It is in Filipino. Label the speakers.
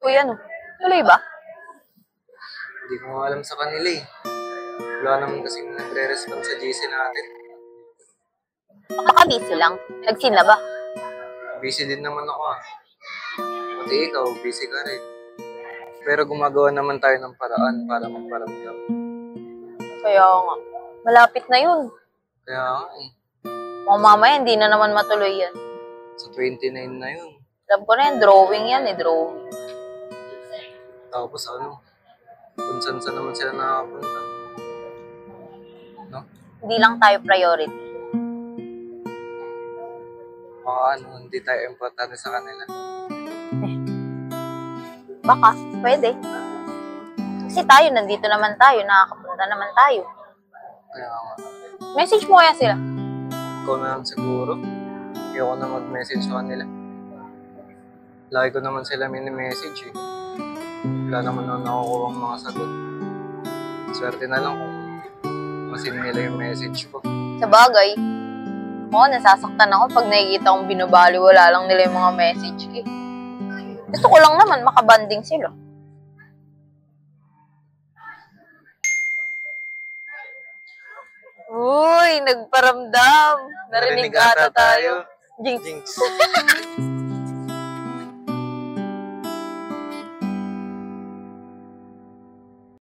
Speaker 1: Uy, ano? Tuloy ba?
Speaker 2: Hindi ko nga alam sa kanila eh. Wala naman kasing nagre-respond sa GC natin.
Speaker 1: Baka busy lang. Nagsin na ba?
Speaker 2: Busy din naman ako ah. Pati ikaw, busy ka rin. Pero gumagawa naman tayo ng paraan para magparamdam.
Speaker 1: Kaya nga. Malapit na yun.
Speaker 2: Kaya nga eh.
Speaker 1: O mamaya, hindi na naman matuloy yan.
Speaker 2: Sa 29 na yun.
Speaker 1: Alam ko na yan, drawing yan eh, drawing.
Speaker 2: Tapos ano, kung saan naman sila nakapunta. No?
Speaker 1: Hindi lang tayo priority.
Speaker 2: Baka ano, hindi tayo importante sa kanila.
Speaker 1: Baka, pwede. Kasi tayo, nandito naman tayo, nakakapunta naman tayo.
Speaker 2: Kaya nga.
Speaker 1: Message mo kaya sila.
Speaker 2: Ikaw na lang siguro. Ayoko na mag-message sa kanila. Lagi ko naman sila mini-message eh. Wala naman na nakukuha ang mga sagot. Swerte na lang kung masin nila yung message ko.
Speaker 1: Sa bagay, oo, nasasaktan ako pag nakikita kong binabali, wala lang nila yung mga message eh. Gusto ko lang naman makabanding sila. Uy, nagparamdam. Narinig ata tayo. Jinx.
Speaker 2: Jinx.